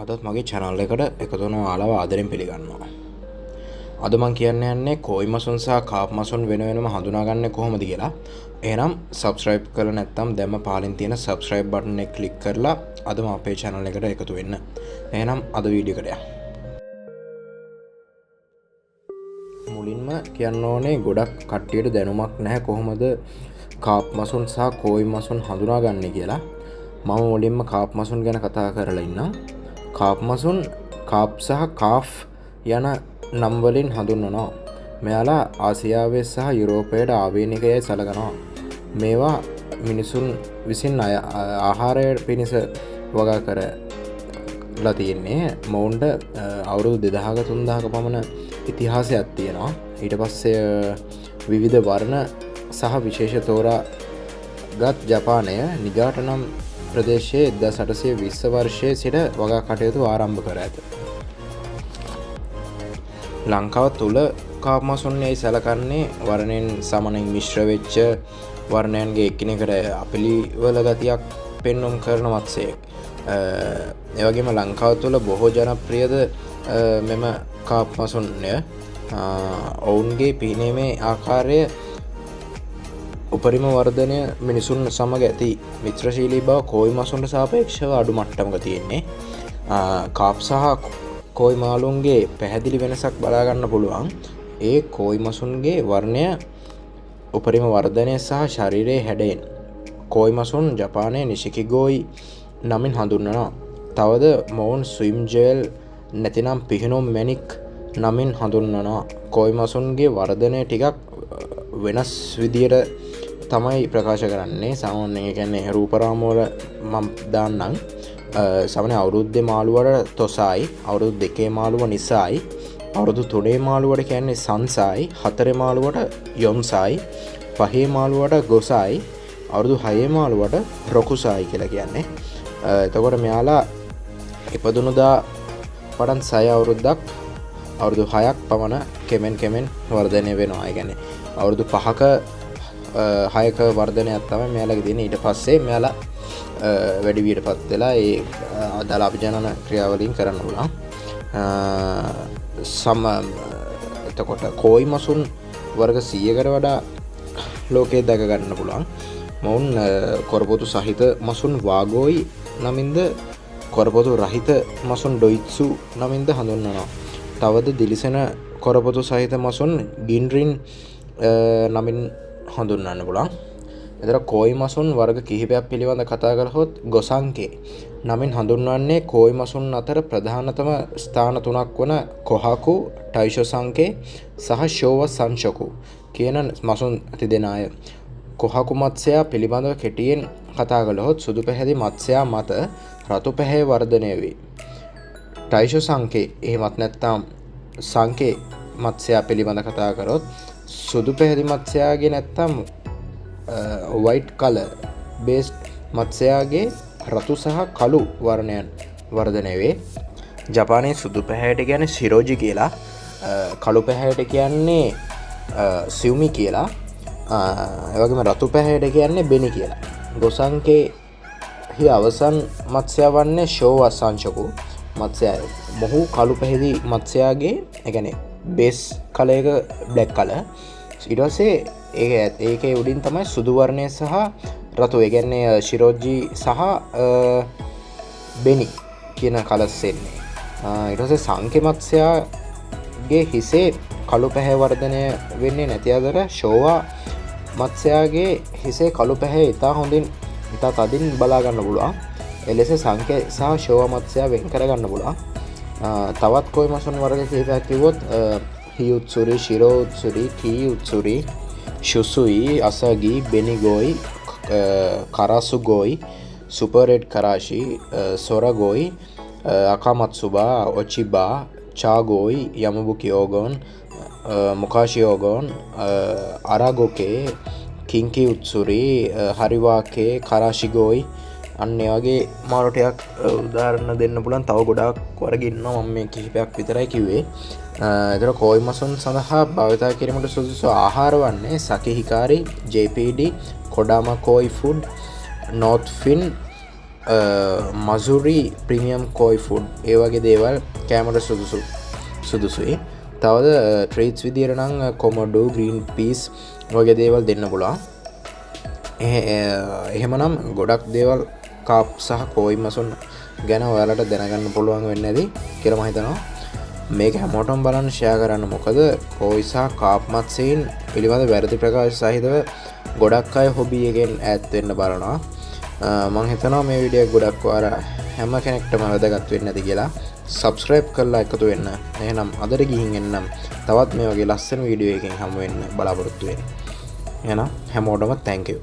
අදත් මගේ channel එකට එකතු වෙන ඔයාලව ආදරෙන් පිළිගන්නවා. අද මම කියන්න යන්නේ කෝයි මසුන් සහ කාප් මසුන් වෙන වෙනම හඳුනාගන්නේ කොහොමද කියලා. එහෙනම් subscribe කරලා නැත්නම් දැම්ම පාලින් තියෙන subscribe button එක click කරලා අදම අපේ channel එකට එකතු වෙන්න. එහෙනම් අද වීඩියෝ එකට යමු. මුලින්ම කියන්න ඕනේ ගොඩක් කට්ටියට දැනුමක් නැහැ කොහොමද කාප් මසුන් සහ කෝයි මසුන් හඳුනාගන්නේ කියලා. මම මුලින්ම කාප් මසුන් ගැන කතා කරලා ඉන්නම්. කාප් මසුන් කාප් සහ කාෆ් යන නම් වලින් හඳුන්වනවා. මෙයාලා ආසියාවේ සහ යුරෝපයේ ආවේනිකයයි සැලකනවා. මේවා මිනිසුන් විසින් ආහාරය පිණිස වගා කරලා තියෙන්නේ. මොවුන්ට අවුරුදු 2000ක 3000ක පමණ ඉතිහාසයක් තියෙනවා. ඊට පස්සේ විවිධ වර්ණ සහ විශේෂ තෝරාගත් ජපානය නිගාට නම් ප්‍රදේශයේ 1820 වර්ෂයේ සිට වගා කටයුතු ආරම්භ කර ඇත. ලංකාව තුල කාප් මසුන් යයි සැලකන්නේ වර්ණයෙන් සමනින් මිශ්‍ර වෙච්ච වර්ණයන්ගේ එකිනෙකට අපිලිවල ගතියක් පෙන්වුම් කරන මත්ස්‍යයෙක්. ඒ වගේම ලංකාව තුල බොහෝ ජනප්‍රියද මෙම කාප් මසුන්ය. ඔවුන්ගේ පිහිනීමේ ආකාරය උපරිම වර්ධනය මිනිසුන් සමග ඇති මිත්‍රශීලී බව කෝයි මසුන්ට සාපේක්ෂව අඩු මට්ටමක තියෙන්නේ. කාප් සහ කෝයි මාළුන්ගේ පැහැදිලි වෙනසක් බලා ගන්න පුළුවන්. ඒ කෝයි මසුන්ගේ වර්ණය උපරිම වර්ධනය සහ ශරීරයේ හැඩයෙන්. කෝයි මසුන් ජපානයේ නිශිකිගෝයි නමින් හඳුන්වනවා. තවද මොවුන් ස්විම් ජෙල් නැතිනම් පිහිනුම් මැණික් නමින් හඳුන්වනවා. කෝයි මසුන්ගේ වර්ධනය ටිකක් වෙනස් විදියට තමයි ප්‍රකාශ කරන්නේ. සාමාන්‍යයෙන් ඒ කියන්නේ රූපරාම වල මම දාන්නම්. සමහර අවුරුද්දේ මාළුවට තොසයි, අවුරුදු 2 මාළුව නිසයි, අවුරුදු 3 මාළුවට කියන්නේ සංසයි, 4 මාළුවට යොම්සයි, 5 මාළුවට ගොසයි, අවුරුදු 6 මාළුවට රොකුසයි කියලා කියන්නේ. එතකොට මෙයාලා ඉපදුණුදා පටන් 6 අවුරුද්දක් අවුරුදු 6ක් පමණ කෙමෙන් වර්ධනය වෙනවා. ඒ කියන්නේ අවුරුදු 5ක 6ක වර්ධනයක් තමයි මෙයාලගේ තියෙන්නේ. ඊට පස්සේ මෙයාලා වැඩි වියටපත් වෙලා ඒ අදාළ අභිජනන ක්‍රියාවලින් කරන්න පුළුවන්. එතකොට කෝයි මසුන් වර්ග 100කට වඩා ලෝකයේ දැක ගන්න පුළුවන්. මොවුන් කොරපොතු සහිත මසුන් වාගෝයි නමින්ද කොරපොතු රහිත මසුන් ඩොයිත්සු නමින්ද හඳුන්වනවා. තවද දිලිසෙන කොරපොතු සහිත මසුන් ගින්රින් නමින් හඳුන්වන්න පුළුවන්. එතන කෝයි මසුන් වර්ග කිහිපයක් පිළිබඳ කතා කරහොත් ගොසංකේ නමින් හඳුන්වන්නේ කෝයි මසුන් අතර ප්‍රධානතම ස්ථාන තුනක් වන කොහකු, ටයිෂොසංකේ සහ ෂෝව සංශකු කියන මසුන් තිදෙනාය. කොහකු මත්ස්‍යයා පිළිබඳව කෙටියෙන් කතා කළහොත් සුදු පැහැති මත්ස්‍යයා මත රතු පැහැ වර්ධනය වේ. ටයිෂොසංකේ එහෙමත් නැත්නම් සංකේ මත්ස්‍යයා පිළිබඳ කතා කරොත් සුදු පැහැති මත්ස්‍යයාගේ නැත්නම් white color based මත්ස්‍යයාගේ රතු සහ කළු වර්ණයන් වර්ධනය වේ. ජපානයේ සුදු පැහැයට කියන්නේ සිරෝජි කියලා, කළු පැහැයට කියන්නේ සියුමි කියලා, ඒ වගේම රතු පැහැයට කියන්නේ බෙනි කියලා. ගොසංකේ හි අවසන් මත්ස්‍යයා වන්නේ ෂෝව සංශකු මත්ස්‍යය. මොහු කළු පැහැති මත්ස්‍යයාගේ ඒ කියන්නේ බේස් කලර් එක බ්ලැක් කලර්. ඊට පස්සේ ඒකේ උඩින් තමයි සුදු වර්ණය සහ රතු ඒ කියන්නේ ශිරෝජි සහ බෙනි කියන කලර්ස් එන්නේ. ඊට පස්සේ සංකේ මත්ස්‍යයාගේ හිසේ කළු පැහැ වර්ධනය වෙන්නේ නැති අතර ෂෝවා මත්ස්‍යයාගේ හිසේ කළු පැහැ ඉතා හොඳින් ඉතා තදින් බලා ගන්න පුළුවන්. එලෙස සංකේ සහ ෂෝවා මත්ස්‍යයා වෙන් කර ගන්න පුළුවන්. තවත් කෝයි මසුන් වර්ග කිහිපයක් කිව්වොත් හිඋත්සුරි, ශිරෝ උත්සුරි, කී උත්සුරි, ශුසුයි, අසගි, බෙනිගෝයි, කරසුගෝයි, සුපර් රෙඩ් කරාෂි, සොරගෝයි, අකාමත්සුබා, ඔචිබා, චාගෝයි, යමබුකියෝගොන්, මුකාශියෝගොන්, අරගොකේ, කිංකි උත්සුරි, හරිවාකේ, කරාශිගෝයි අන්න ඒ වගේ මාළු ටිකක් උදාහරණ දෙන්න පුළුවන්. තව ගොඩාක් වර්ග ඉන්නවා. මම මේ කිහිපයක් විතරයි කිව්වේ. ඒතර කෝයි මසුන් සඳහා භාවිතා කිරීමට සුදුසු ආහාර වන්නේ Saki Hikari, JPD, Kodama koi food, Northfin, Masuri premium koi food ඒ වගේ දේවල් කෑමට සුදුසුයි. තවද ට්‍රීට්ස් විදියට නම් කොමඩෝ ග්‍රීන් පීස් වගේ දේවල් දෙන්න පුළුවන්. එහෙමනම් ගොඩක් දේවල් කාප් සහ කෝයි මසුන් ගැන ඔයාලට දැනගන්න පුළුවන් වෙන්නේ නැති කියලා මම හිතනවා. මේක හැමෝටම බලන්න ෂෙයා කරන්න. මොකද කෝයි සහ කාප් මත්ස්‍යයන් පිළිබඳ වැරදි ප්‍රකාශ සහිතව ගොඩක් අය හොබි එකෙන් ඈත් වෙන්න බලනවා. මම හිතනවා මේ වීඩියෝ එක ගොඩක් ඔයාලා හැම කෙනෙක්ටම වැදගත් වෙන්න ඇති කියලා. subscribe කරලා එකතු වෙන්න. එහෙනම් අදට ගිහින් එන්නම් තවත් මේ වගේ ලස්සන වීඩියෝ එකකින් හමු වෙන්න බලාපොරොත්තු වෙන්න. එහෙනම් හැමෝටම thank you.